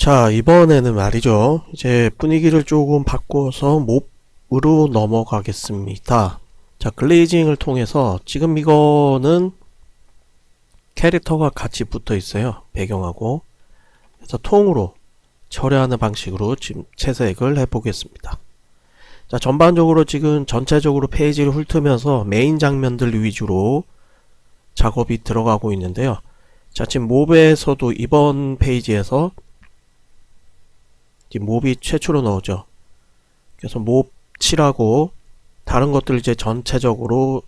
자, 이번에는 말이죠. 이제 분위기를 조금 바꿔서 몹으로 넘어가겠습니다. 자, 글레이징을 통해서 지금 이거는 캐릭터가 같이 붙어 있어요. 배경하고. 그래서 통으로 처리하는 방식으로 지금 채색을 해보겠습니다. 자, 전반적으로 지금 전체적으로 페이지를 훑으면서 메인 장면들 위주로 작업이 들어가고 있는데요. 자, 지금 몹에서도 이번 페이지에서 몹이 최초로 나오죠. 그래서 몹 칠하고 다른 것들 이제 전체적으로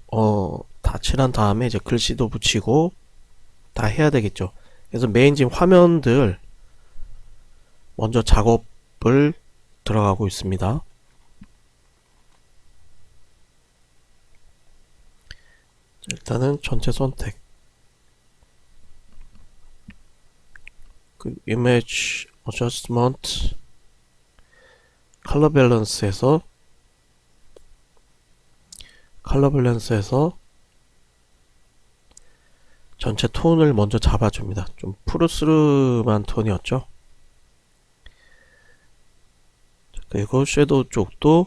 다 칠한 다음에 이제 글씨도 붙이고 다 해야 되겠죠. 그래서 메인 지금 화면들 먼저 작업을 들어가고 있습니다. 일단은 전체 선택, 그 Image Adjustment, 컬러 밸런스에서 전체 톤을 먼저 잡아줍니다. 좀 푸르스름한 톤이었죠. 그리고 섀도우 쪽도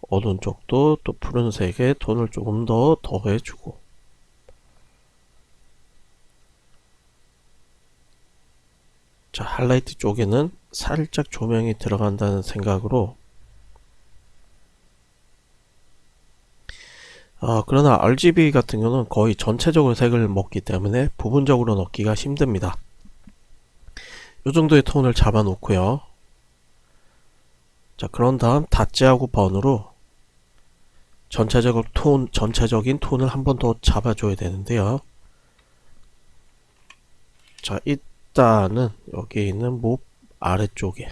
어두운 쪽도 또 푸른색에 톤을 조금 더 더해주고, 자, 하이라이트 쪽에는 살짝 조명이 들어간다는 생각으로 그러나 RGB 같은 경우는 거의 전체적으로 색을 먹기 때문에 부분적으로 넣기가 힘듭니다. 이 정도의 톤을 잡아 놓고요. 자, 그런 다음 다찌하고 번으로 전체적인 톤을 한 번 더 잡아줘야 되는데요. 자, 일단은 여기 있는 몹 아래쪽에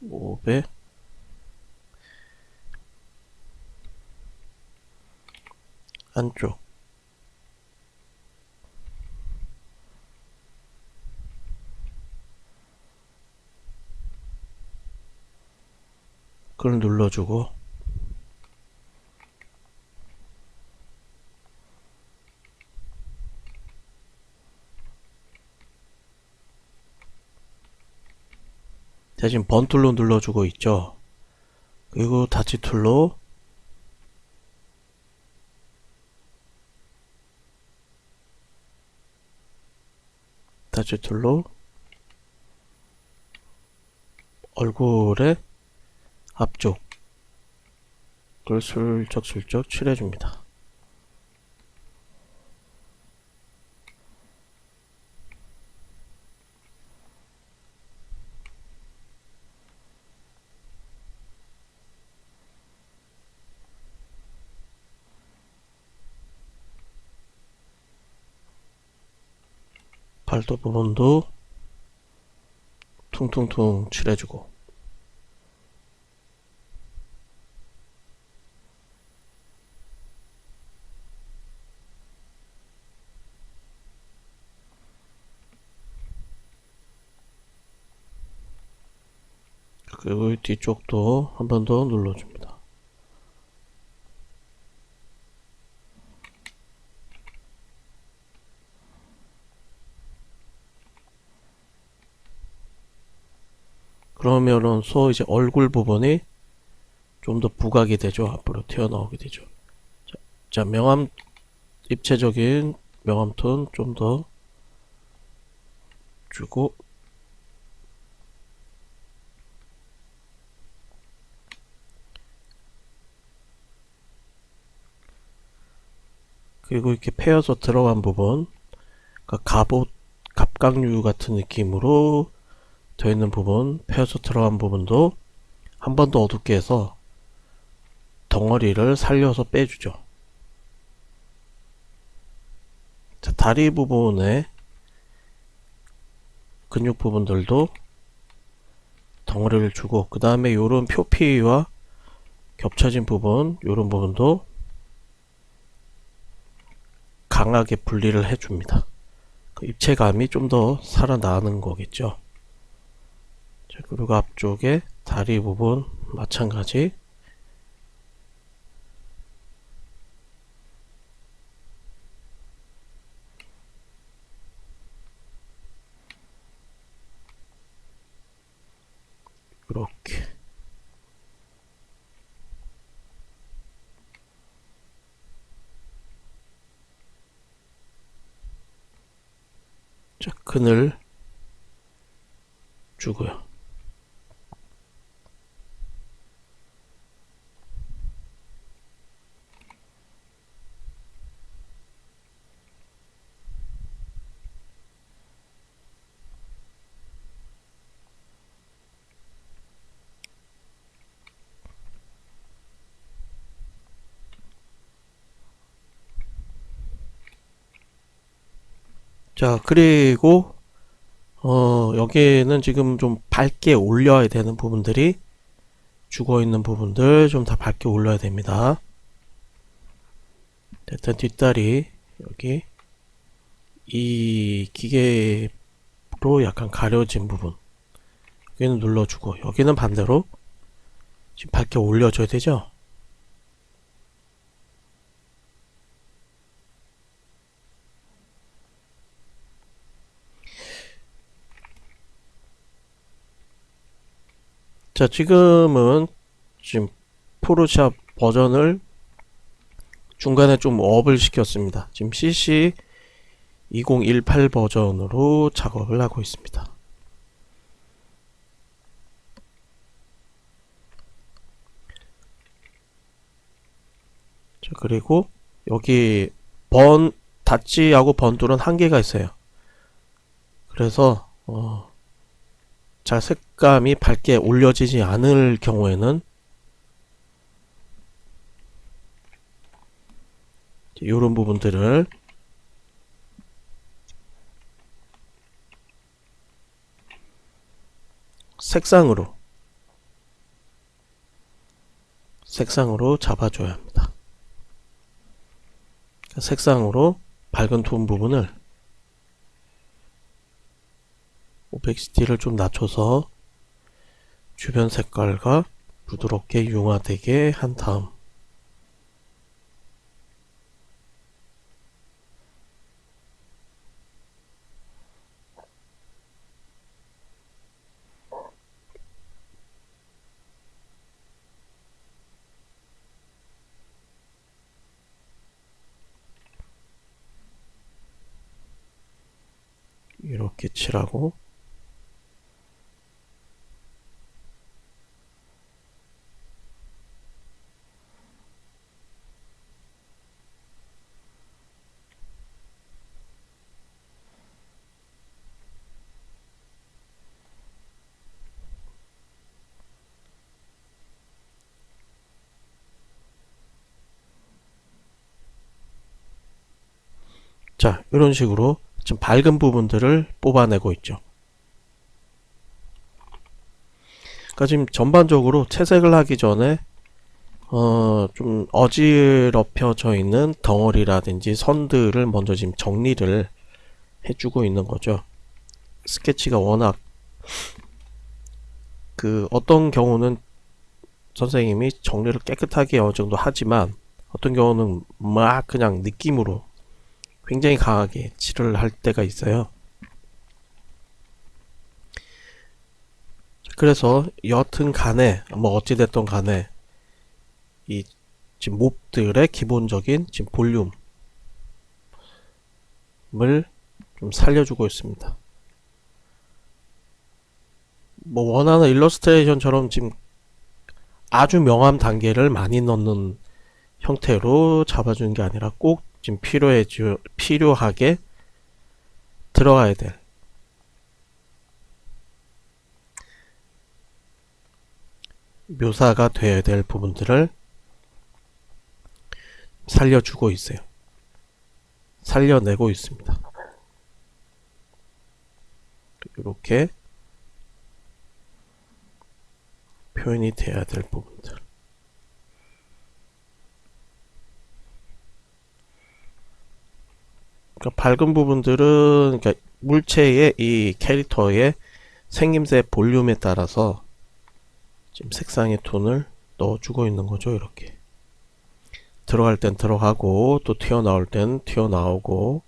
몹의 안쪽 그걸 눌러주고, 대신 번 툴로 눌러주고 있죠. 그리고 다치 툴로 얼굴의 앞쪽을 슬쩍슬쩍 칠해줍니다. 팔도 부분도 퉁퉁퉁 칠해주고, 그리고 뒤쪽도 한 번 더 눌러줍니다. 그러면서 이제 얼굴 부분이 좀 더 부각이 되죠. 앞으로 튀어나오게 되죠. 자, 입체적인 명암톤 좀 더 주고, 그리고 이렇게 패여서 들어간 부분, 그러니까 갑각류 같은 느낌으로 되어 있는 부분, 패여서 들어간 부분도 한 번 더 어둡게 해서 덩어리를 살려서 빼주죠. 자, 다리 부분에 근육 부분들도 덩어리를 주고, 그 다음에 요런 표피와 겹쳐진 부분, 요런 부분도 강하게 분리를 해줍니다. 입체감이 좀 더 살아나는 거겠죠. 자, 그리고 앞쪽에 다리 부분 마찬가지. 이렇게. 자, 그늘 주고요. 자, 그리고 여기에는 지금 좀 밝게 올려야 되는 부분들이 죽어있는 부분들 좀 다 밝게 올려야 됩니다. 일단 뒷다리 여기 이 기계로 약간 가려진 부분 여기는 눌러주고, 여기는 반대로 지금 밝게 올려줘야 되죠. 자, 지금은 지금 포토샵 버전을 중간에 좀 업을 시켰습니다. 지금 CC 2018 버전으로 작업을 하고 있습니다. 자, 그리고 여기 다찌하고 번뚫은 한계가 있어요. 그래서 잘 색감이 밝게 올려지지 않을 경우에는 이런 부분들을 색상으로 잡아줘야 합니다. 색상으로 밝은 톤 부분을 오펙시티를 좀 낮춰서 주변 색깔과 부드럽게 융화되게 한 다음, 이렇게 칠하고, 자, 이런 식으로 지금 밝은 부분들을 뽑아내고 있죠. 그러니까 지금 전반적으로 채색을 하기 전에 좀 어지럽혀져 있는 덩어리라든지 선들을 먼저 지금 정리를 해주고 있는 거죠. 스케치가 워낙 어떤 경우는 선생님이 정리를 깨끗하게 어느 정도 하지만, 어떤 경우는 막 그냥 느낌으로 굉장히 강하게 칠을 할 때가 있어요. 그래서 여튼 간에 뭐 어찌됐던 간에 이 지금 몹들의 기본적인 지금 볼륨을 좀 살려주고 있습니다. 뭐 원하는 일러스트레이션처럼 지금 아주 명암 단계를 많이 넣는 형태로 잡아주는 게 아니라 꼭 지금 필요하게 들어가야 될 묘사가 되어야 될 부분들을 살려주고 있어요. 살려내고 있습니다. 이렇게 표현이 돼야 될 부분들. 그러니까 밝은 부분들은 그러니까 물체의 이 캐릭터의 생김새 볼륨에 따라서 지금 색상의 톤을 넣어주고 있는 거죠. 이렇게 들어갈 땐 들어가고 또 튀어나올 땐 튀어나오고.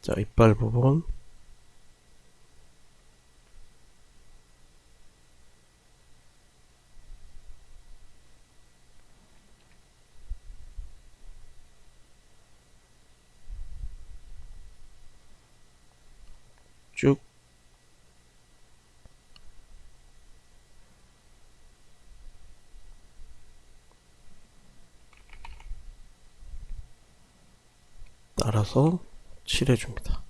자, 이빨 부분 쭉 따라서 칠해줍니다.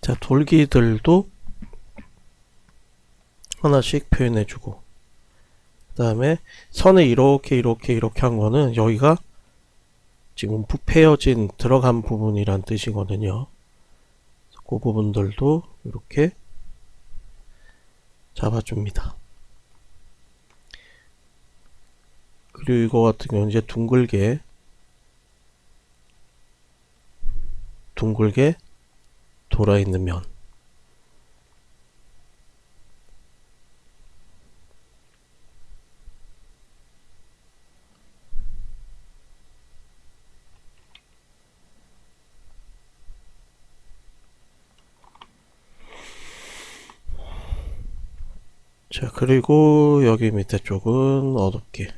자, 돌기들도 하나씩 표현해주고, 그 다음에 선을 이렇게 한 거는 여기가 지금 부패여진 들어간 부분이란 뜻이거든요. 그 부분들도 이렇게 잡아줍니다. 그리고 이거 같은 경우는 이제 둥글게 돌아있는 면. 자, 그리고 여기 밑에 쪽은 어둡게.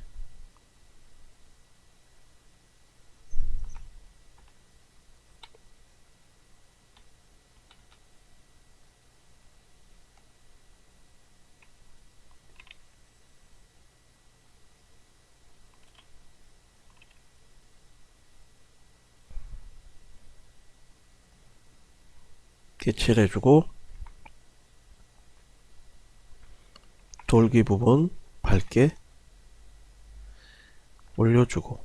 이렇게 칠해주고, 돌기 부분 밝게 올려주고.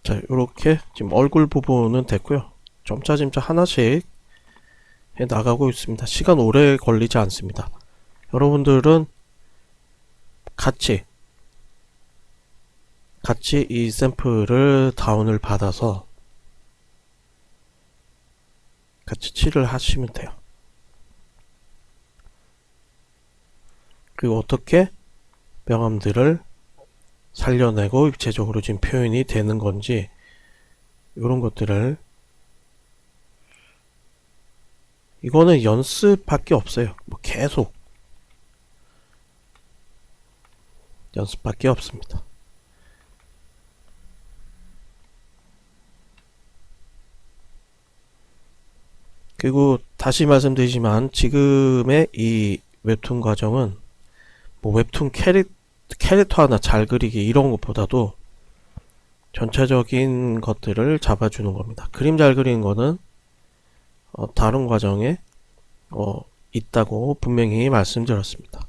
자, 이렇게 지금 얼굴 부분은 됐고요. 점차점차 하나씩 해 나가고 있습니다. 시간 오래 걸리지 않습니다. 여러분들은 같이 이 샘플을 다운을 받아서 같이 칠을 하시면 돼요. 그리고 어떻게 명암들을 살려내고 입체적으로 지금 표현이 되는 건지, 이런 것들을, 이거는 연습밖에 없어요. 뭐 계속 연습밖에 없습니다. 그리고 다시 말씀드리지만 지금의 이 웹툰 과정은 뭐 웹툰 캐릭터 하나 잘 그리기 이런 것보다도 전체적인 것들을 잡아주는 겁니다. 그림 잘 그리는 거는 다른 과정에 있다고 분명히 말씀드렸습니다.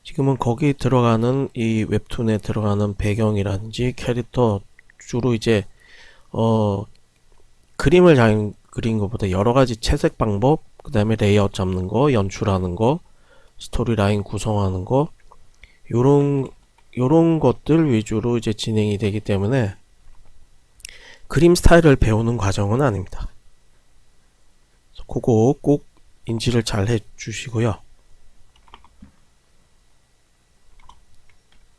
지금은 거기 들어가는 이 웹툰에 들어가는 배경이라든지 캐릭터 주로 이제 어 그림을 잘 그린 것보다 여러 가지 채색 방법, 그 다음에 레이아웃 잡는 거, 연출하는 거, 스토리 라인 구성하는 거, 요런 것들 위주로 이제 진행이 되기 때문에 그림 스타일을 배우는 과정은 아닙니다. 그거 꼭 인지를 잘 해주시고요.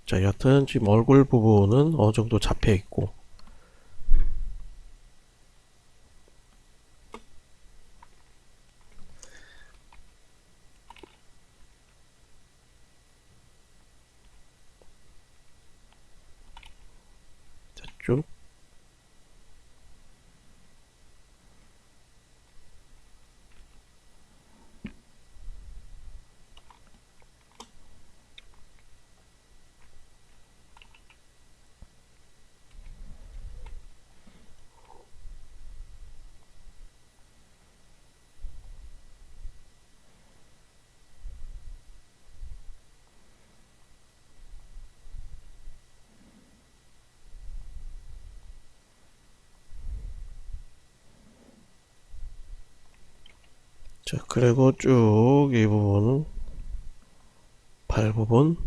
자, 여하튼 지금 얼굴 부분은 어느 정도 잡혀 있고, 자, 쭉. 자, 그리고 쭉 이 부분은 발 부분,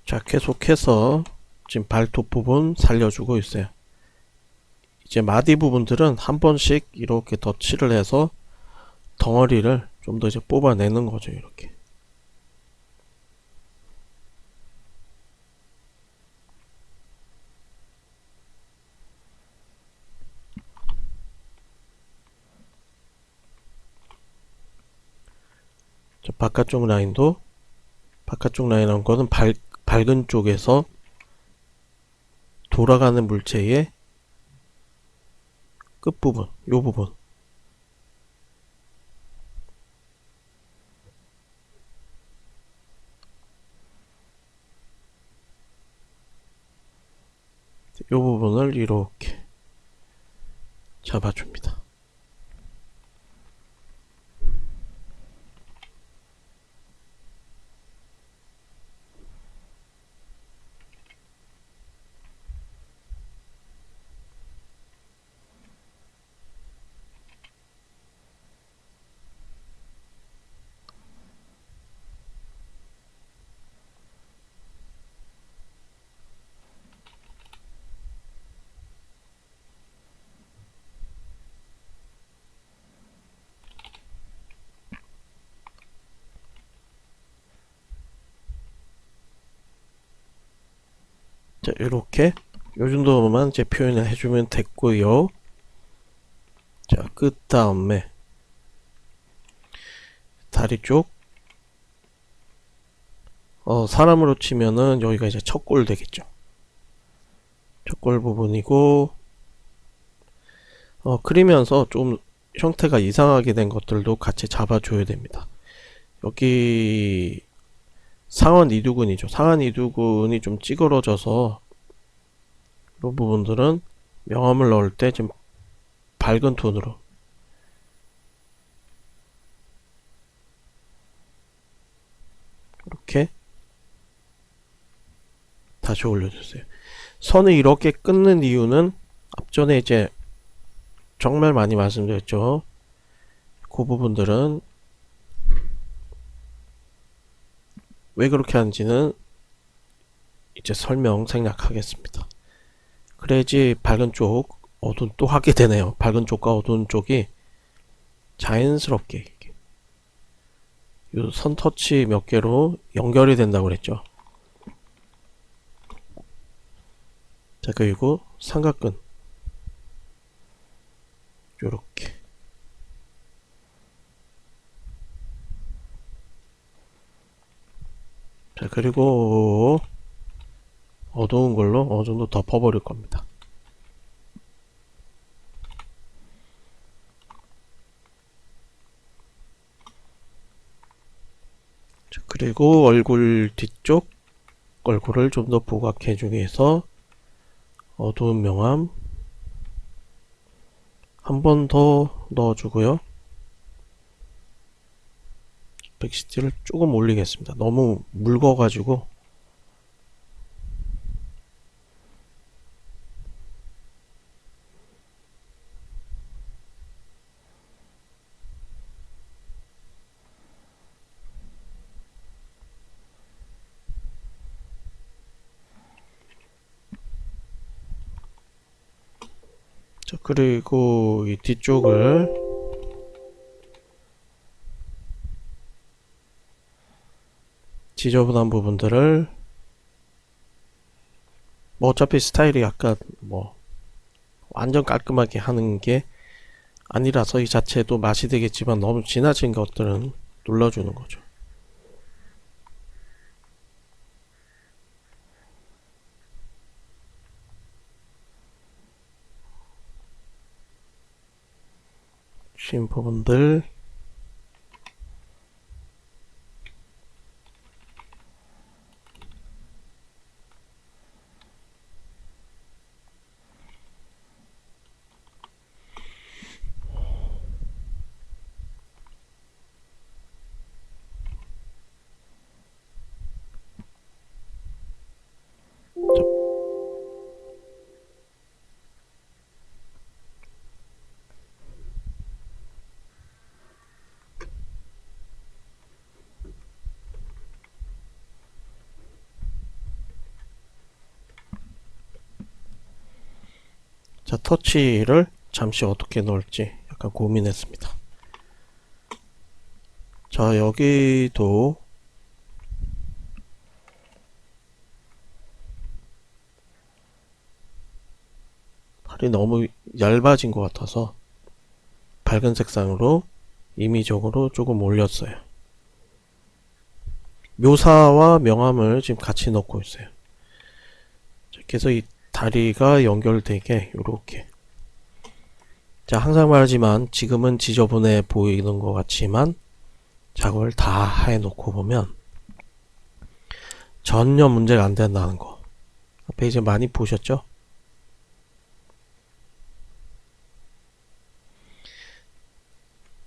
자, 계속해서 지금 발톱 부분 살려주고 있어요. 이제 마디 부분들은 한 번씩 이렇게 덧칠을 해서 덩어리를 좀 더 이제 뽑아내는 거죠, 이렇게. 자, 바깥쪽 라인도, 바깥쪽 라인 한 거는 밝은 쪽에서 돌아가는 물체의 끝부분, 요 부분. 요 부분을 이렇게 잡아줍니다. 자, 이렇게 요 정도만 이제 표현을 해주면 됐고요. 자, 그 다음에 다리 쪽, 사람으로 치면은 여기가 이제 첫 골 되겠죠. 첫 골 부분이고, 그리면서 좀 형태가 이상하게 된 것들도 같이 잡아줘야 됩니다. 여기 상완 이두근이죠. 상완 이두근이 좀 찌그러져서 이 부분들은 명암을 넣을 때 좀 밝은 톤으로 이렇게 다시 올려주세요. 선을 이렇게 끊는 이유는 앞전에 이제 정말 많이 말씀드렸죠. 그 부분들은 왜 그렇게 하는지는 이제 설명 생략하겠습니다. 그래야지 밝은 쪽, 어두운 또 하게 되네요. 밝은 쪽과 어두운 쪽이 자연스럽게 이 선 터치 몇 개로 연결이 된다고 그랬죠. 자, 그리고 삼각근 요렇게. 자, 그리고 어두운 걸로 어느 정도 덮어버릴 겁니다. 자, 그리고 얼굴 뒤쪽 얼굴을 좀 더 부각해주기 위해서 어두운 명암 한 번 더 넣어주고요. 백시티를 조금 올리겠습니다. 너무 묽어가지고. 자, 그리고 이 뒤쪽을 지저분한 부분들을 뭐 어차피 스타일이 약간 뭐 완전 깔끔하게 하는 게 아니라서 이 자체도 맛이 되겠지만 너무 지나친 것들은 눌러주는 거죠. 쉰 부분들 자, 터치를 잠시 어떻게 넣을지 약간 고민했습니다. 자, 여기도 팔이 너무 얇아진 것 같아서 밝은 색상으로 임의적으로 조금 올렸어요. 묘사와 명암을 지금 같이 넣고 있어요. 그래서 이 다리가 연결되게 요렇게. 자, 항상 말하지만 지금은 지저분해 보이는 것 같지만 작업을 다 해놓고 보면 전혀 문제가 안 된다는 거 앞에 이제 많이 보셨죠?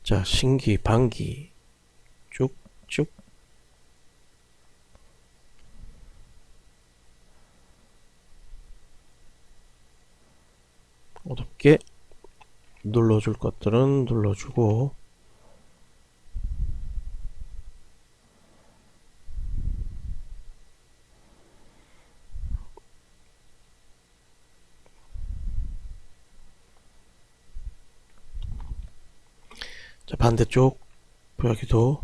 자, 신기 반기 쭉쭉 어둡게 눌러줄 것들은 눌러주고. 자, 반대쪽 여기도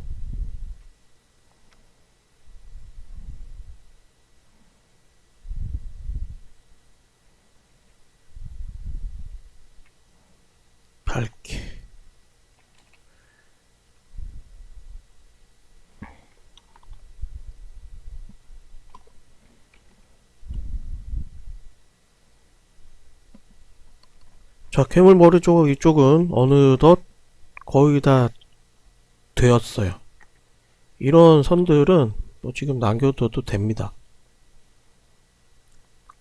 밝게. 자, 괴물 머리 쪽 이쪽은 어느덧 거의 다 되었어요. 이런 선들은 뭐 지금 남겨둬도 됩니다.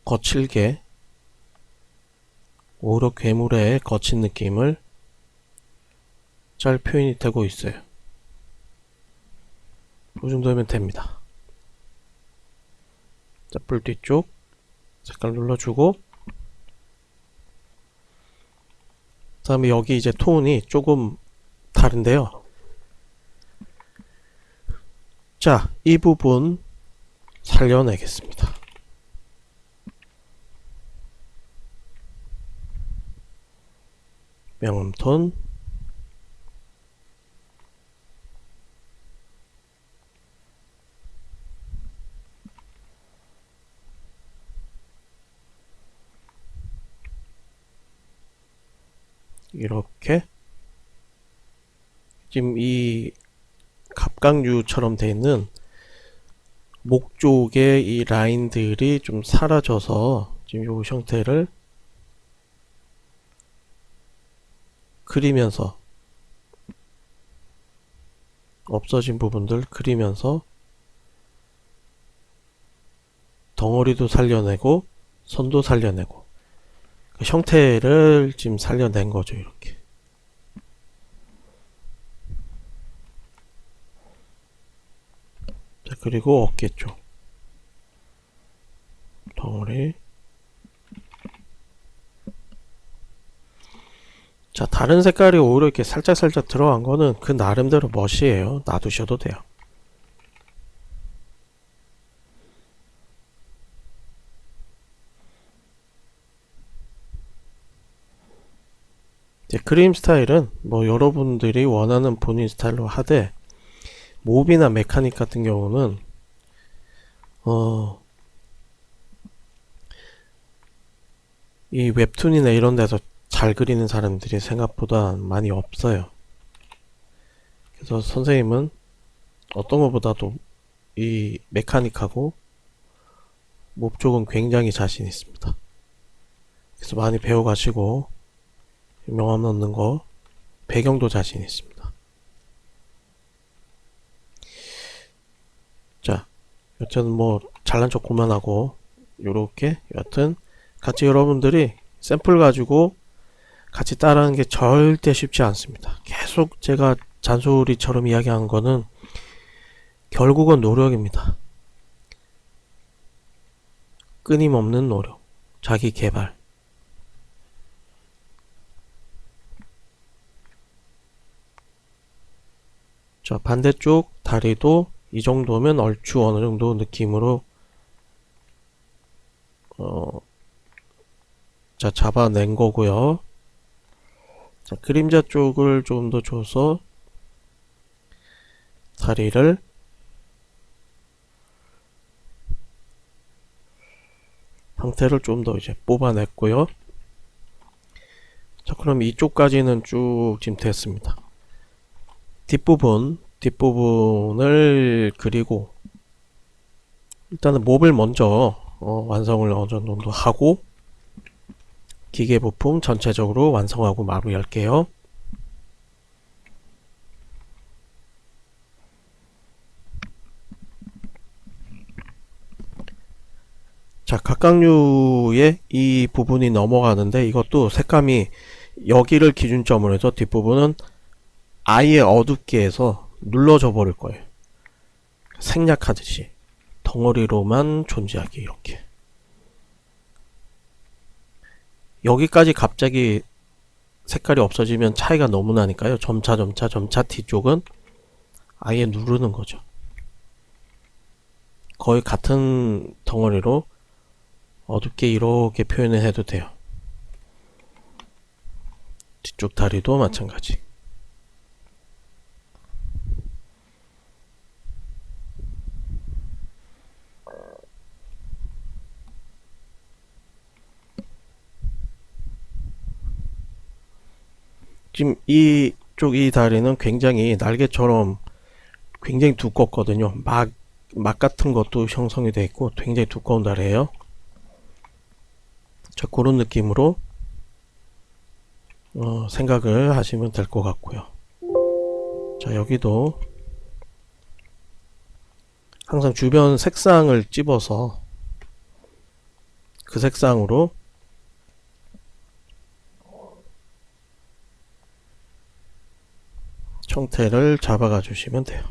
거칠게 오히려 괴물의 거친 느낌을 잘 표현이 되고 있어요. 이 정도면 됩니다. 자, 뿔 뒤쪽 색깔 눌러주고, 그 다음에 여기 이제 톤이 조금 다른데요. 자, 이 부분 살려내겠습니다. 명암톤, 이렇게 지금 이 갑각류처럼 되어 있는 목 쪽에 이 라인들이 좀 사라져서 지금 이 형태를 그리면서, 없어진 부분들 그리면서 덩어리도 살려내고 선도 살려내고 그 형태를 지금 살려낸 거죠. 이렇게. 자, 그리고 어깨 쪽 덩어리. 자, 다른 색깔이 오히려 이렇게 살짝살짝 들어간 거는 그 나름대로 멋이에요. 놔두셔도 돼요. 이제 그림 스타일은 뭐 여러분들이 원하는 본인 스타일로 하되, 몹이나 메카닉 같은 경우는 이 웹툰이나 이런 데서 잘 그리는 사람들이 생각보다 많이 없어요. 그래서 선생님은 어떤 것보다도 이 메카닉하고 몹 쪽은 굉장히 자신 있습니다. 그래서 많이 배워가시고 명암 넣는 거 배경도 자신 있습니다. 자, 여튼 뭐 잘난 척 그만하고 요렇게 여튼 같이 여러분들이 샘플 가지고 같이 따라하는 게 절대 쉽지 않습니다. 계속 제가 잔소리처럼 이야기한 거는 결국은 노력입니다. 끊임없는 노력, 자기 개발. 자, 반대쪽 다리도 이 정도면 얼추 어느 정도 느낌으로 자, 잡아낸 거고요. 자, 그림자 쪽을 좀 더 줘서 다리를 형태를 좀 더 이제 뽑아냈고요. 자, 그럼 이쪽까지는 쭉 지금 됐습니다. 뒷부분을 그리고 일단은 몹을 먼저 완성을 어느 정도 하고 기계 부품 전체적으로 완성하고 마무리할게요. 자, 각각류의 이 부분이 넘어가는데 이것도 색감이 여기를 기준점으로 해서 뒷부분은 아예 어둡게 해서 눌러져 버릴 거예요. 생략하듯이 덩어리로만 존재하게 이렇게. 여기까지 갑자기 색깔이 없어지면 차이가 너무 나니까요. 점차 뒤쪽은 아예 누르는 거죠. 거의 같은 덩어리로 어둡게 이렇게 표현을 해도 돼요. 뒤쪽 다리도 마찬가지. 지금 이쪽 이 다리는 굉장히 날개처럼 굉장히 두껍거든요. 막 같은 것도 형성이 되어 있고 굉장히 두꺼운 다리예요. 자, 그런 느낌으로 생각을 하시면 될 것 같고요. 자, 여기도 항상 주변 색상을 찝어서 그 색상으로 형태를 잡아가 주시면 돼요.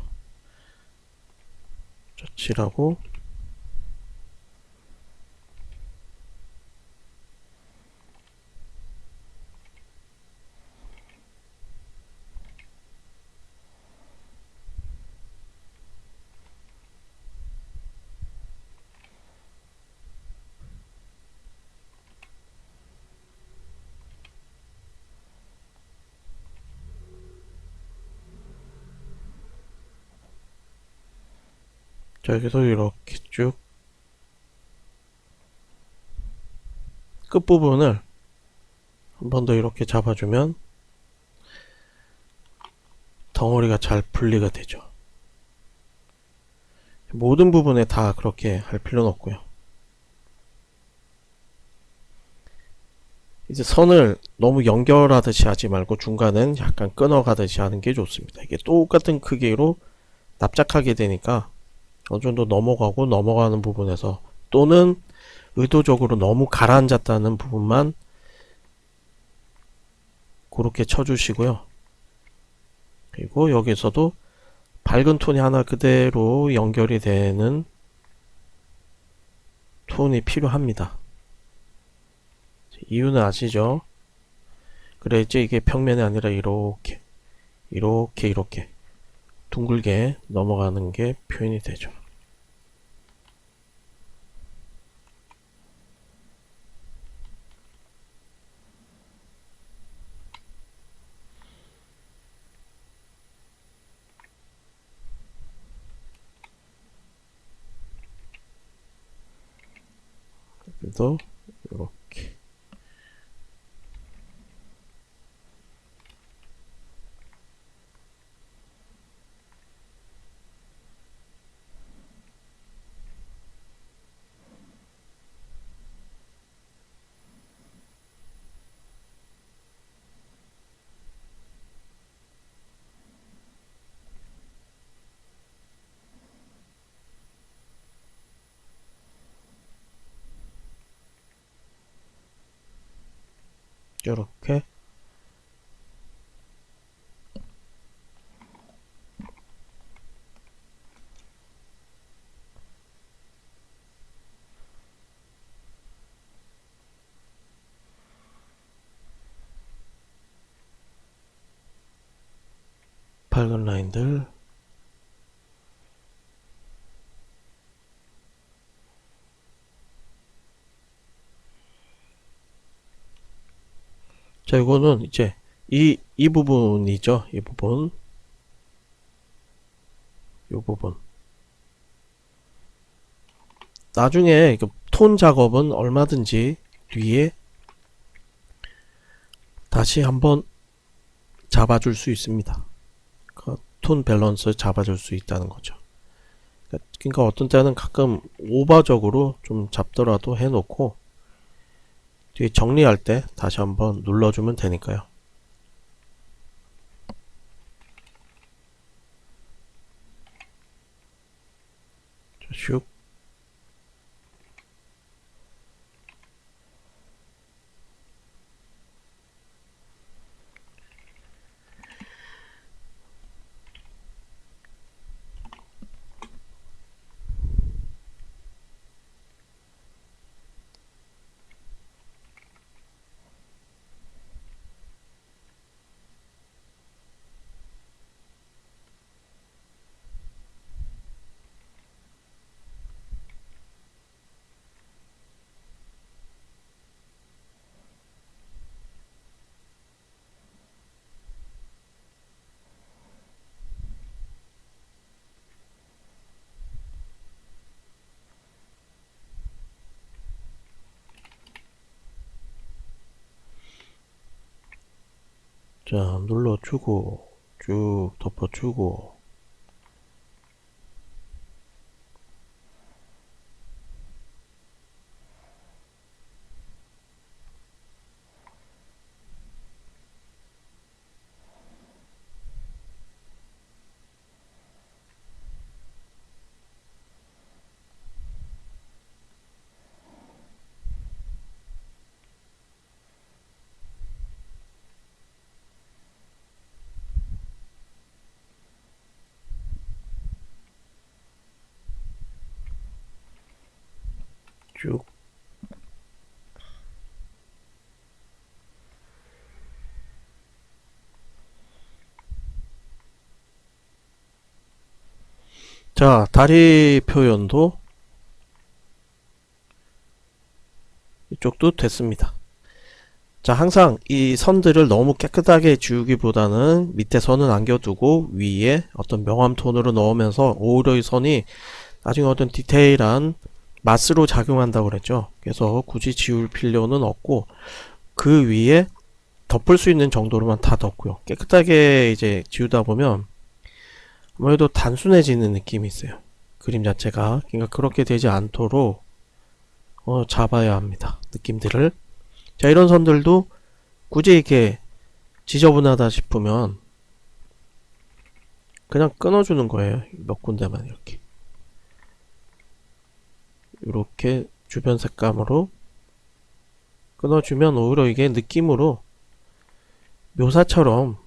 자, 칠하고 자, 여기서 이렇게 쭉 끝부분을 한 번 더 이렇게 잡아주면 덩어리가 잘 분리가 되죠. 모든 부분에 다 그렇게 할 필요는 없고요. 이제 선을 너무 연결하듯이 하지 말고 중간은 약간 끊어가듯이 하는 게 좋습니다. 이게 똑같은 크기로 납작하게 되니까 어느 정도 넘어가고 넘어가는 부분에서, 또는 의도적으로 너무 가라앉았다는 부분만 그렇게 쳐주시고요. 그리고 여기서도 밝은 톤이 하나 그대로 연결이 되는 톤이 필요합니다. 이유는 아시죠? 그래야지 이게 평면이 아니라 이렇게 이렇게 둥글게 넘어가는 게 표현이 되죠. 그래서 이렇게 이렇게 밝은 라인들 자, 이거는 이제 이 부분이죠. 이 부분, 이 부분. 나중에 톤 작업은 얼마든지 뒤에 다시 한번 잡아줄 수 있습니다. 그 톤 밸런스 잡아줄 수 있다는 거죠. 그러니까 어떤 때는 가끔 오버적으로 좀 잡더라도 해놓고 뒤에 정리할 때 다시 한번 눌러주면 되니까요. 슉. 자, 눌러주고 쭉 덮어주고 쭉. 자, 다리 표현도 이쪽도 됐습니다. 자, 항상 이 선들을 너무 깨끗하게 지우기보다는 밑에 선은 남겨두고 위에 어떤 명암 톤으로 넣으면서 오히려 이 선이 나중에 어떤 디테일한 마스로 작용한다고 그랬죠. 그래서 굳이 지울 필요는 없고 그 위에 덮을 수 있는 정도로만 다 덮고요. 깨끗하게 이제 지우다 보면 아무래도 단순해지는 느낌이 있어요. 그림 자체가. 그러니까 그렇게 되지 않도록 잡아야 합니다. 느낌들을. 자, 이런 선들도 굳이 이렇게 지저분하다 싶으면 그냥 끊어주는 거예요. 몇 군데만 이렇게 주변 색감으로 끊어주면 오히려 이게 느낌으로 묘사처럼,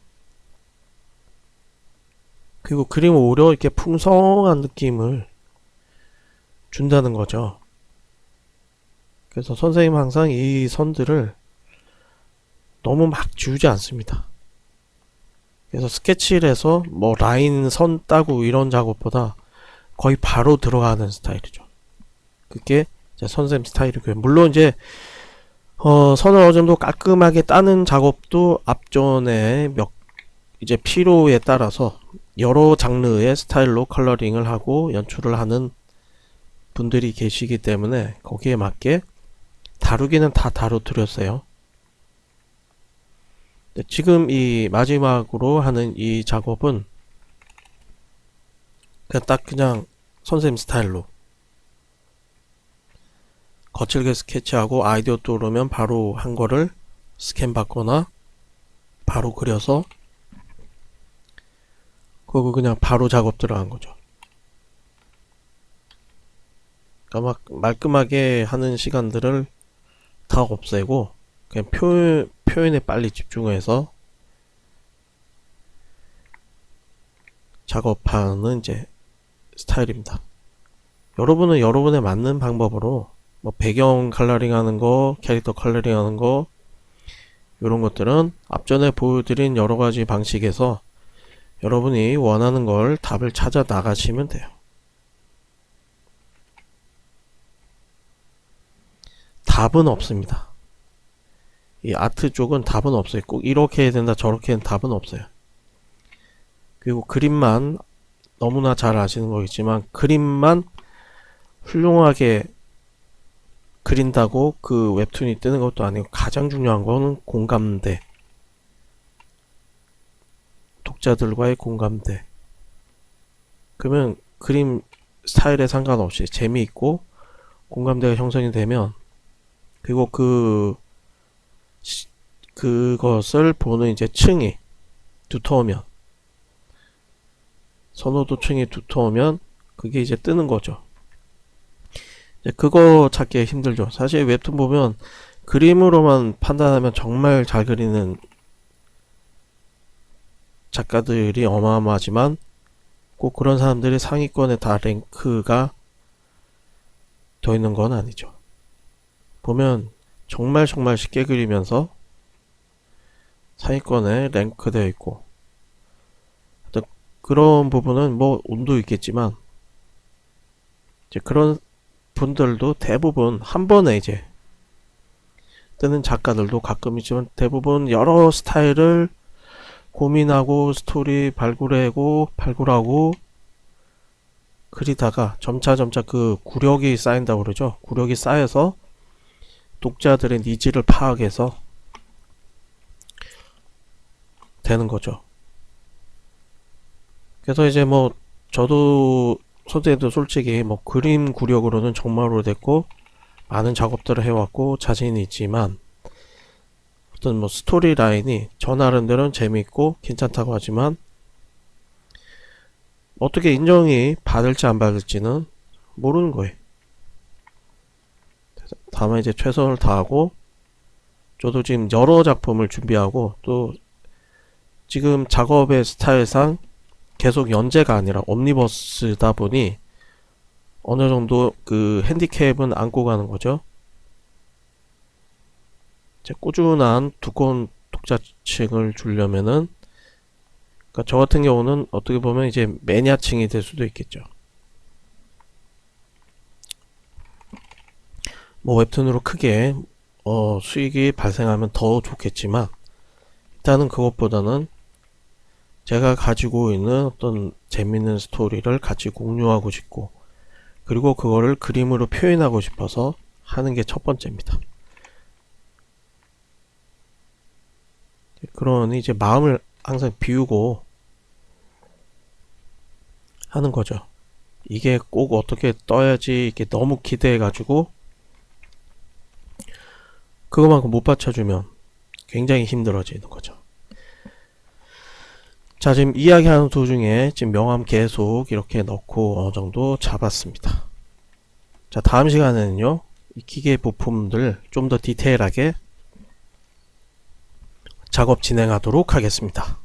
그리고 그림을 오히려 이렇게 풍성한 느낌을 준다는 거죠. 그래서 선생님은 항상 이 선들을 너무 막 지우지 않습니다. 그래서 스케치를 해서 뭐 라인 선 따고 이런 작업보다 거의 바로 들어가는 스타일이죠. 그게 이제 선생님 스타일이고요. 물론 이제 선을 어느 정도 깔끔하게 따는 작업도 앞전에 이제 필요에 따라서 여러 장르의 스타일로 컬러링을 하고 연출을 하는 분들이 계시기 때문에 거기에 맞게 다루기는 다 다뤄드렸어요. 지금 이 마지막으로 하는 이 작업은 그냥 선생님 스타일로 거칠게 스케치하고 아이디어 떠오르면 바로 한 거를 스캔 받거나 바로 그려서 그거 그냥 바로 작업 들어간 거죠. 그러니까 막 말끔하게 하는 시간들을 다 없애고 그냥 표현에 빨리 집중해서 작업하는 이제 스타일입니다. 여러분은 여러분에 맞는 방법으로 뭐 배경 컬러링 하는 거, 캐릭터 컬러링 하는 거, 이런 것들은 앞전에 보여드린 여러가지 방식에서 여러분이 원하는 걸 답을 찾아 나가시면 돼요. 답은 없습니다. 이 아트 쪽은 답은 없어요. 꼭 이렇게 해야 된다 저렇게 해야 된다 답은 없어요. 그리고 그림만 너무나 잘 아시는 거겠지만 그림만 훌륭하게 그린다고 그 웹툰이 뜨는 것도 아니고 가장 중요한 거는 공감대, 독자들과의 공감대. 그러면 그림 스타일에 상관없이 재미있고 공감대가 형성이 되면, 그리고 그것을 보는 이제 층이 두터우면, 선호도층이 두터우면 그게 이제 뜨는 거죠. 이제 그거 찾기 힘들죠. 사실 웹툰 보면 그림으로만 판단하면 정말 잘 그리는 작가들이 어마어마하지만 꼭 그런 사람들이 상위권에 다 랭크가 더 있는 건 아니죠. 보면 정말 쉽게 그리면서 상위권에 랭크되어 있고, 그런 부분은 뭐 운도 있겠지만 이제 그런 분들도 대부분 한 번에 이제 뜨는 작가들도 가끔 있지만 대부분 여러 스타일을 고민하고 스토리 발굴하고 그리다가 점차 그 구력이 쌓인다고 그러죠. 구력이 쌓여서 독자들의 니즈를 파악해서 되는 거죠. 그래서 이제 뭐 저도 선생님도 솔직히 뭐 그림 구력으로는 정말 오래됐고 많은 작업들을 해왔고 자신이 있지만 어떤 뭐 스토리 라인이 저 나름대로는 재미있고 괜찮다고 하지만 어떻게 인정이 받을지 안 받을지는 모르는 거예요. 다만 이제 최선을 다하고, 저도 지금 여러 작품을 준비하고 또 지금 작업의 스타일상 계속 연재가 아니라 옴니버스다 보니 어느 정도 그 핸디캡은 안고 가는 거죠. 꾸준한 두꺼운 독자층을 주려면은, 그러니까 저 같은 경우는 어떻게 보면 이제 매니아층이 될 수도 있겠죠. 뭐 웹툰으로 크게 수익이 발생하면 더 좋겠지만, 일단은 그것보다는 제가 가지고 있는 어떤 재밌는 스토리를 같이 공유하고 싶고, 그리고 그거를 그림으로 표현하고 싶어서 하는 게 첫 번째입니다. 그러니 이제 마음을 항상 비우고 하는 거죠. 이게 꼭 어떻게 떠야지 이렇게 너무 기대해가지고 그거만큼 못 받쳐주면 굉장히 힘들어지는 거죠. 자, 지금 이야기하는 도중에 지금 명암 계속 이렇게 넣고 어느 정도 잡았습니다. 자, 다음 시간에는요, 이 기계 부품들 좀 더 디테일하게 작업 진행하도록 하겠습니다.